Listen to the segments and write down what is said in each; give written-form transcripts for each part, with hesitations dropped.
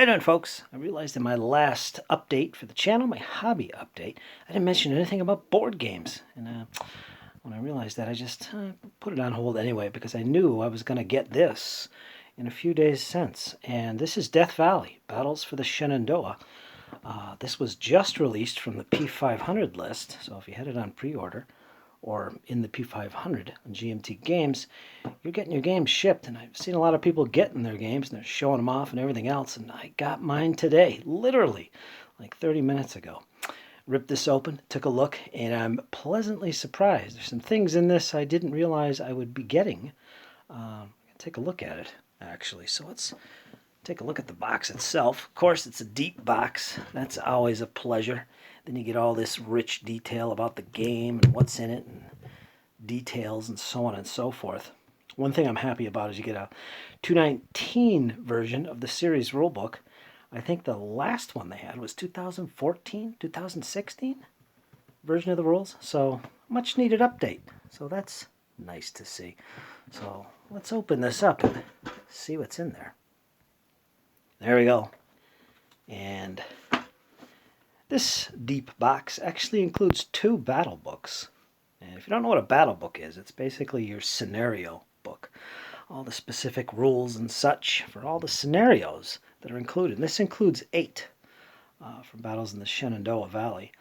How you doing, folks? I realized in my last update for the channel, my hobby update, I didn't mention anything about board games. And when I realized that, I just put it on hold anyway because I knew I was going to get this in a few days since. And this is Death Valley, Battles for the Shenandoah. This was just released from the P500 list, so if you had it on pre-order or in the P500 on GMT Games, you're getting your games shipped. And I've seen a lot of people getting their games and they're showing them off and everything else, and I got mine today, literally like 30 minutes ago. Ripped this open, took a look, and I'm pleasantly surprised. There's some things in this I didn't realize I would be getting. Take a look at it, actually. So let's take a look at the box itself. Of course, it's a deep box. That's always a pleasure. Then you get all this rich detail about the game and what's in it and details and so on and so forth. One thing I'm happy about is you get a 219 version of the series rulebook. I think the last one they had was 2014, 2016 version of the rules. So much needed update. So that's nice to see. So let's open this up and see what's in there. There we go. And this deep box actually includes 2 battle books. And if you don't know what a battle book is, it's basically your scenario book. All the specific rules and such for all the scenarios that are included. And this includes 8 from Battles in the Shenandoah Valley.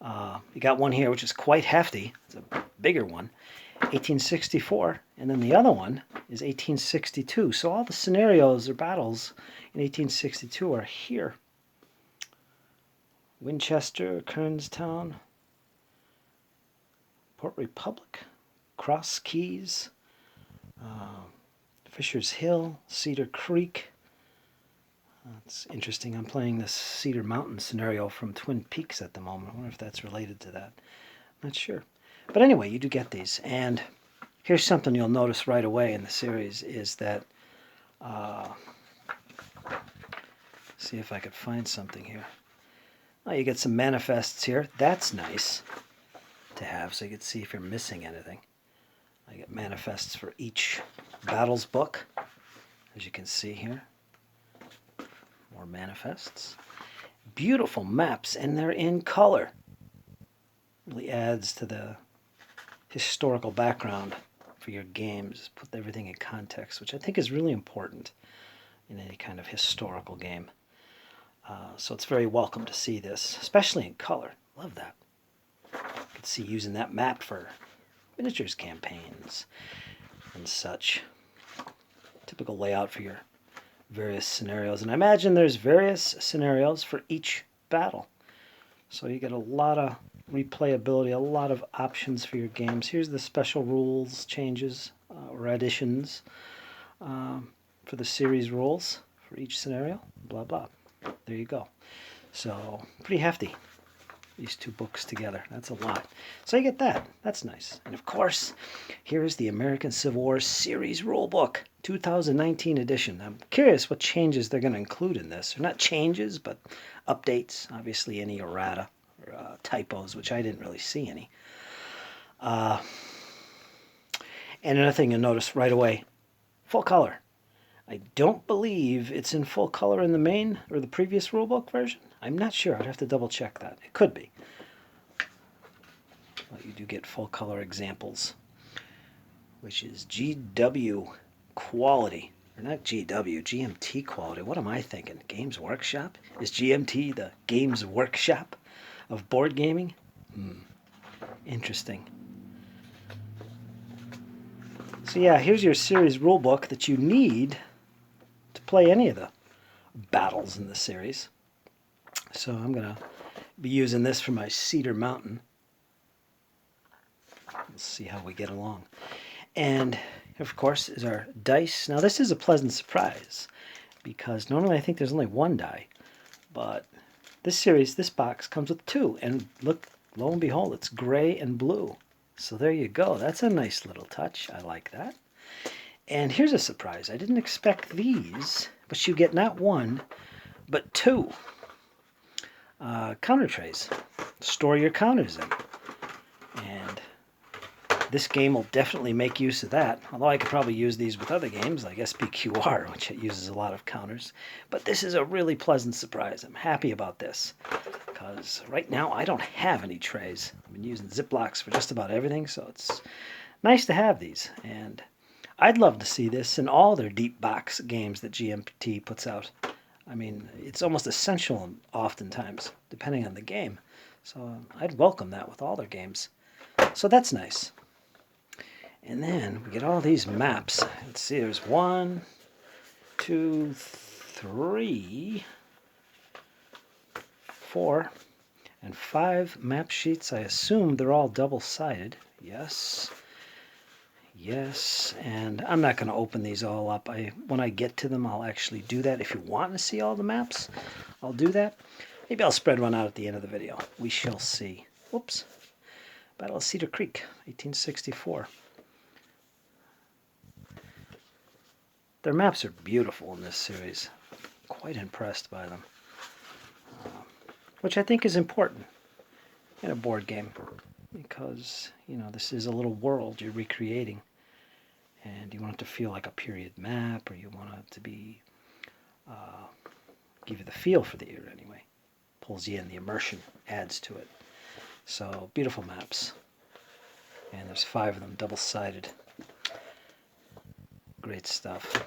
You got one here which is quite hefty. It's a bigger one. 1864, and then the other one is 1862. So all the scenarios or battles in 1862 are here. Winchester, Kernstown, Port Republic, Cross Keys, Fisher's Hill, Cedar Creek. It's interesting. I'm playing this Cedar Mountain scenario from Twin Peaks at the moment. I wonder if that's related to that. I'm not sure. But anyway, you do get these. And here's something you'll notice right away in the series is that, see if I could find something here. Oh, you get some manifests here. That's nice to have, so you can see if you're missing anything. I get manifests for each battles book, as you can see here. More manifests. Beautiful maps, and they're in color. Really adds to the historical background for your games. Put everything in context, which I think is really important in any kind of historical game. So it's very welcome to see this, especially in color. Love that. You can see using that map for miniatures campaigns and such. Typical layout for your various scenarios. And I imagine there's various scenarios for each battle. So you get a lot of replayability, a lot of options for your games. Here's the special rules changes or additions for the series rules for each scenario. Blah, blah. There you go. So pretty hefty, these 2 books together. That's a lot. So you get that. That's nice. And of course, here's the American Civil War Series Rulebook, 2019 edition. I'm curious what changes they're going to include in this. Or not changes, but updates. Obviously, any errata or typos, which I didn't really see any. And another thing you'll notice right away, full color. I don't believe it's in full color in the main or the previous rulebook version. I'm not sure. I'd have to double check that. It could be. But you do get full color examples, which is GW quality. Or not GW, GMT quality. What am I thinking? Games Workshop? Is GMT the Games Workshop of board gaming? Interesting. So yeah, here's your series rulebook that you need to play any of the battles in the series. So I'm going to be using this for my Cedar Mountain. Let's see how we get along. And of course is our dice. Now this is a pleasant surprise because normally I think there's only 1 die, but this series, this box comes with 2, and look, lo and behold, it's gray and blue. So there you go. That's a nice little touch. I like that. And here's a surprise. I didn't expect these, but you get not 1, but 2 counter trays. Store your counters in. And This game will definitely make use of that, although I could probably use these with other games like SPQR, which uses a lot of counters. But this is a really pleasant surprise. I'm happy about this, because right now I don't have any trays. I've been using Ziplocs for just about everything, so it's nice to have these. And I'd love to see this in all their deep box games that GMT puts out. I mean, it's almost essential oftentimes, depending on the game. So I'd welcome that with all their games. So that's nice. And then we get all these maps. Let's see, there's 1, 2, 3, 4, and 5 map sheets. I assume they're all double-sided. Yes. Yes, and I'm not going to open these all up. When I get to them, I'll actually do that. If you want to see all the maps, I'll do that. Maybe I'll spread one out at the end of the video. We shall see. Whoops. Battle of Cedar Creek, 1864. Their maps are beautiful in this series. Quite impressed by them. Which I think is important in a board game, because, you know, this is a little world you're recreating, and you want it to feel like a period map, or you want it to be, give you the feel for the era anyway. Pulls you in, the immersion adds to it. So, beautiful maps. And there's 5 of them, double-sided. Great stuff.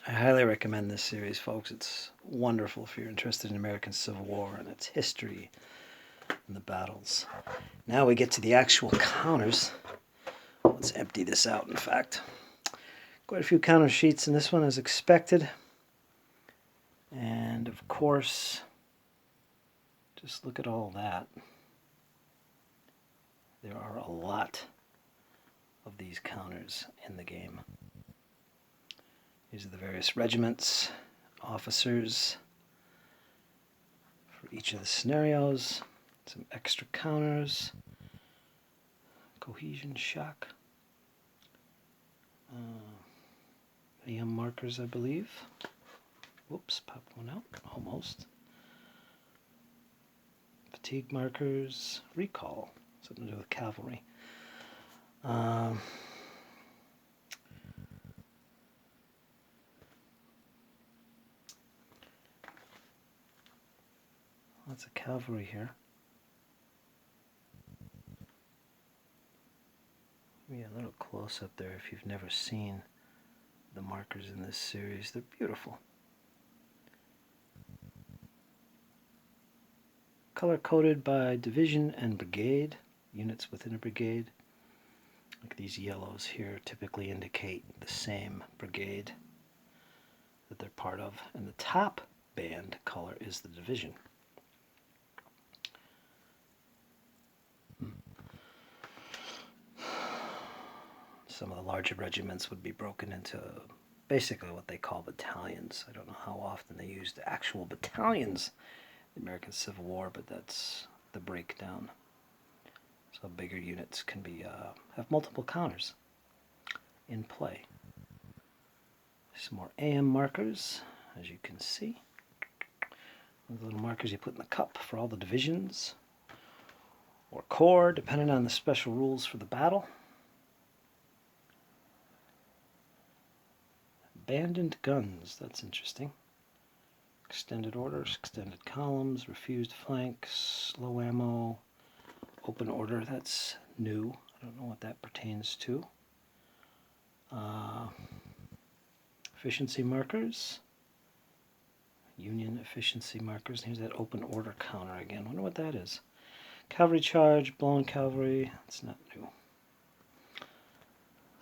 I highly recommend this series, folks. It's wonderful if you're interested in American Civil War and its history and the battles. Now we get to the actual counters. Let's empty this out, in fact. Quite a few counter sheets in this one, as expected. And, of course, just look at all that. There are a lot of these counters in the game. These are the various regiments, officers for each of the scenarios. Some extra counters. Cohesion shock. AM markers, I believe. Whoops, popped one out. Almost. Fatigue markers. Recall. Something to do with cavalry. Lots of cavalry here. Maybe a little close up there if you've never seen the markers in this series. They're beautiful. Color-coded by division and brigade, units within a brigade. Like these yellows here typically indicate the same brigade that they're part of. And the top band color is the division. Some of the larger regiments would be broken into basically what they call battalions. I don't know how often they use the actual battalions in the American Civil War, but that's the breakdown. So bigger units can be have multiple counters in play. Some more AM markers, as you can see. The little markers you put in the cup for all the divisions or corps, depending on the special rules for the battle. Abandoned guns, that's interesting. Extended orders, extended columns, refused flanks, slow ammo, open order, that's new. I don't know what that pertains to. Efficiency markers, Union efficiency markers. Here's that open order counter again. Wonder what that is. Cavalry charge, blown cavalry, it's not new.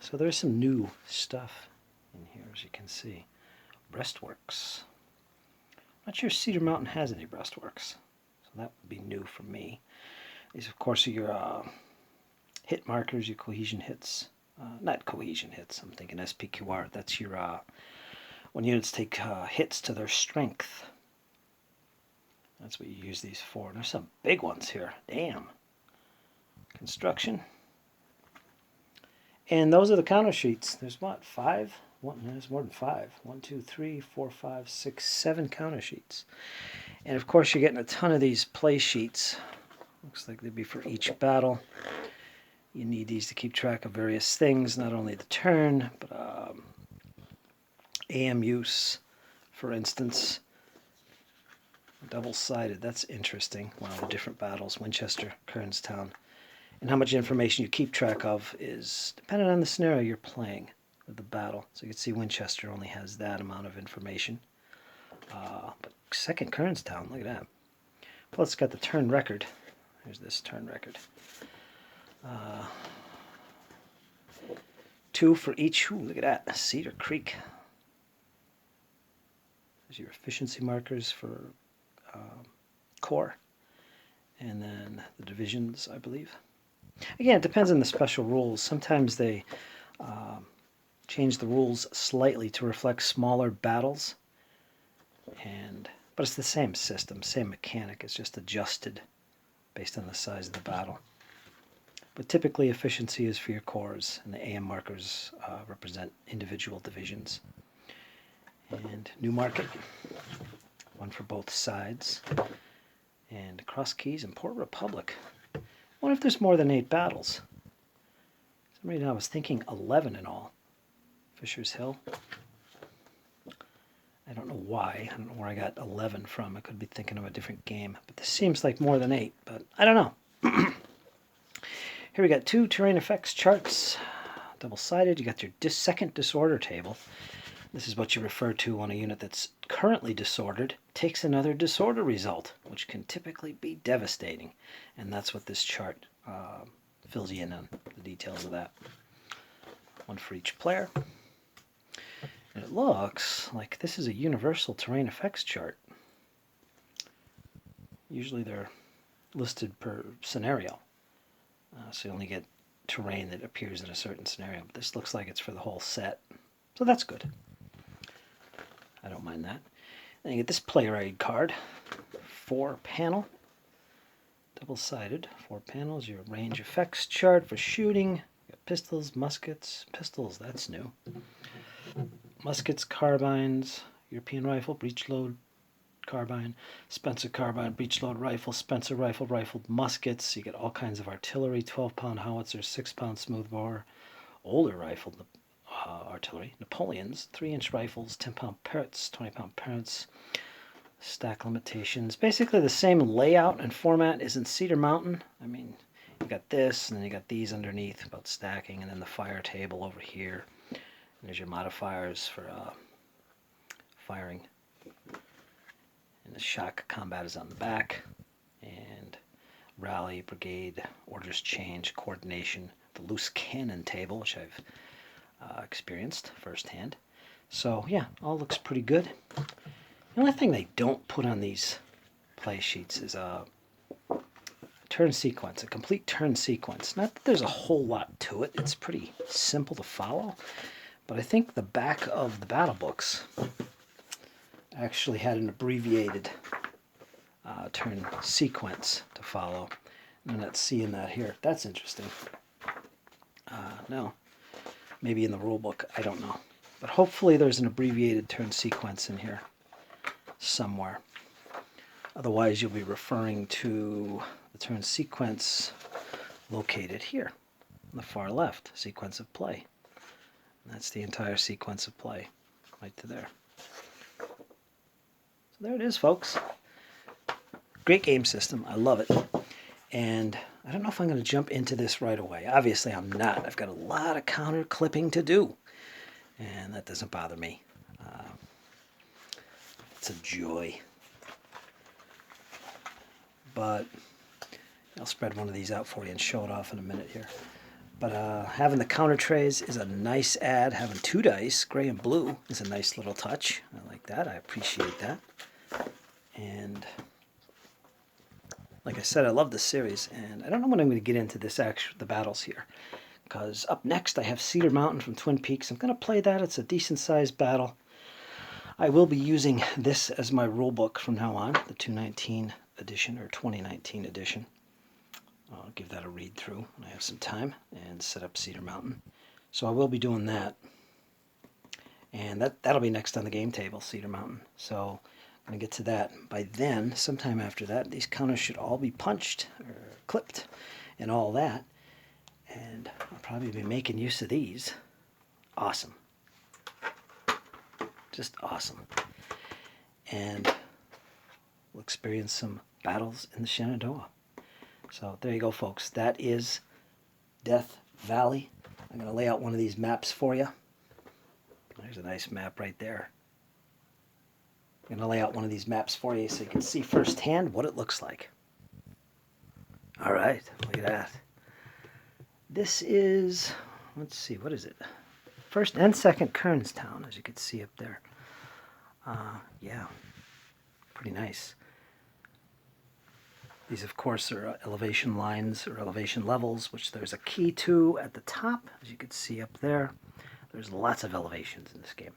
So there's some new stuff in here, as you can see. Breastworks. Not sure Cedar Mountain has any breastworks, so that would be new for me. These, of course, are your hit markers, your cohesion hits. Not cohesion hits, I'm thinking SPQR. That's your, when units take hits to their strength. That's what you use these for. And there's some big ones here. Damn. Construction. And those are the counter sheets. There's what, 5? There's more than 5. 1, 2, 3, 4, 5, 6, 7 counter sheets. And of course you're getting a ton of these play sheets. Looks like they'd be for each battle. You need these to keep track of various things, not only the turn, but AM use, for instance. Double-sided, that's interesting. Wow, the different battles, Winchester, Kernstown. And how much information you keep track of is dependent on the scenario you're playing of the battle. So you can see Winchester only has that amount of information. But second Kernstown, look at that. Plus it's got the turn record. There's this turn record. 2 for each. Ooh, look at that. Cedar Creek. There's your efficiency markers for core. And then the divisions, I believe. Again, it depends on the special rules. Sometimes they change the rules slightly to reflect smaller battles. But it's the same system, same mechanic. It's just adjusted based on the size of the battle. But typically efficiency is for your cores, and the AM markers represent individual divisions. And New Market, one for both sides. And Cross Keys and Port Republic. I wonder if there's more than 8 battles. For some reason I was thinking 11 in all. Fisher's Hill. I don't know why. I don't know where I got 11 from. I could be thinking of a different game. But this seems like more than 8, but I don't know. Here we got 2 terrain effects charts. Double-sided. You got your second disorder table. This is what you refer to on a unit that's currently disordered, takes another disorder result, which can typically be devastating. And that's what this chart fills you in on, the details of that. 1 for each player. And it looks like this is a universal terrain effects chart. Usually they're listed per scenario. So you only get terrain that appears in a certain scenario. But this looks like it's for the whole set. So that's good. I don't mind that. Then you get this player aid card. 4 panel. Double-sided. 4 panels. Your range effects chart for shooting. You got pistols, muskets. Pistols, that's new. Muskets, carbines, European rifle, breech-load carbine, Spencer carbine, breech-load rifle, Spencer rifle, rifled muskets. You get all kinds of artillery, 12-pound howitzers, 6-pound smoothbore, older rifled artillery, Napoleons, 3-inch rifles, 10-pound Parrots, 20-pound Parrots, stack limitations. Basically the same layout and format as in Cedar Mountain. I mean, you got this, and then you got these underneath about stacking, and then the fire table over here. And there's your modifiers for firing. And the shock combat is on the back. And rally, brigade, orders change, coordination. The loose cannon table, which I've experienced firsthand. So yeah, all looks pretty good. The only thing they don't put on these play sheets is a turn sequence, a complete turn sequence. Not that there's a whole lot to it. It's pretty simple to follow. But I think the back of the battle books actually had an abbreviated turn sequence to follow. I'm not seeing that here. That's interesting. No. Maybe in the rule book. I don't know. But hopefully there's an abbreviated turn sequence in here somewhere. Otherwise you'll be referring to the turn sequence located here on the far left, sequence of play. That's the entire sequence of play, right to there. So there it is, folks. Great game system. I love it. And I don't know if I'm going to jump into this right away. Obviously, I'm not. I've got a lot of counter clipping to do. And that doesn't bother me. It's a joy. But I'll spread one of these out for you and show it off in a minute here. But having the counter trays is a nice add. Having 2 dice, gray and blue, is a nice little touch. I like that. I appreciate that. And like I said, I love this series. And I don't know when I'm going to get into the battles here. Because up next I have Cedar Mountain from Twin Peaks. I'm going to play that. It's a decent-sized battle. I will be using this as my rule book from now on, the 2019 edition, or 2019 edition. I'll give that a read through when I have some time and set up Cedar Mountain. So I will be doing that. And that'll be next on the game table, Cedar Mountain. So I'm going to get to that. By then, sometime after that, these counters should all be punched or clipped and all that. And I'll probably be making use of these. Awesome. Just awesome. And we'll experience some battles in the Shenandoah. So there you go, folks. That is Death Valley. I'm going to lay out one of these maps for you. There's a nice map right there. I'm going to lay out one of these maps for you so you can see firsthand what it looks like. All right, look at that. This is, let's see, what is it? First and second Kernstown, as you can see up there. Yeah, pretty nice. These, of course, are elevation lines or elevation levels, which there's a key to at the top, as you can see up there. There's lots of elevations in this game.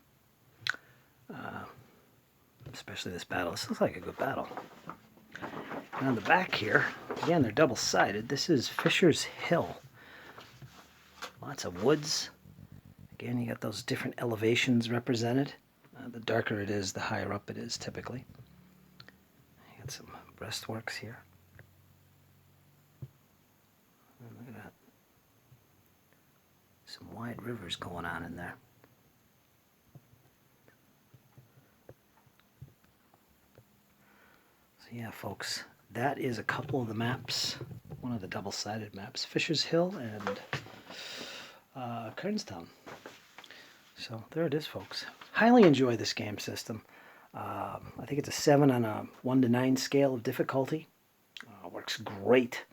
Especially this battle. This looks like a good battle. And on the back here, again, they're double-sided. This is Fisher's Hill. Lots of woods. Again, you got those different elevations represented. The darker it is, the higher up it is, typically. You got some breastworks here. Oh, look at that. Some wide rivers going on in there. So yeah, folks, that is a couple of the maps. One of the double-sided maps. Fisher's Hill and Kernstown. So there it is, folks. Highly enjoy this game system. I think it's a 7 on a 1 to 9 scale of difficulty. Works great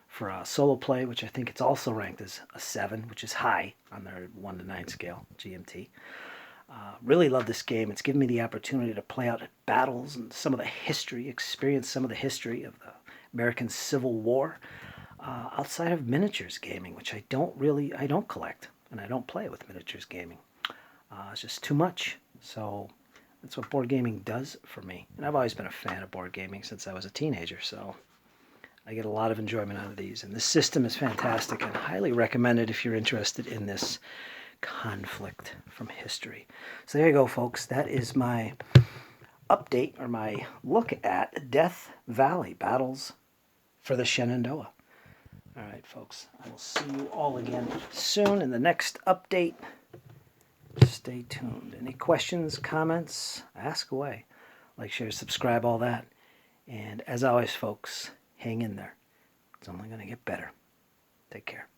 for solo play, which I think it's also ranked as a 7, which is high on their 1 to 9 scale, GMT. Really love this game. It's given me the opportunity to play out battles and some of the history, experience some of the history of the American Civil War outside of miniatures gaming, which I don't collect, and I don't play with miniatures gaming. It's just too much. So that's what board gaming does for me. And I've always been a fan of board gaming since I was a teenager, so I get a lot of enjoyment out of these. And this system is fantastic and highly recommended if you're interested in this conflict from history. So there you go, folks. That is my update or my look at Death Valley battles for the Shenandoah. All right, folks. I will see you all again soon in the next update. Stay tuned. Any questions, comments, ask away. Like, share, subscribe, all that. And as always, folks, hang in there. It's only going to get better. Take care.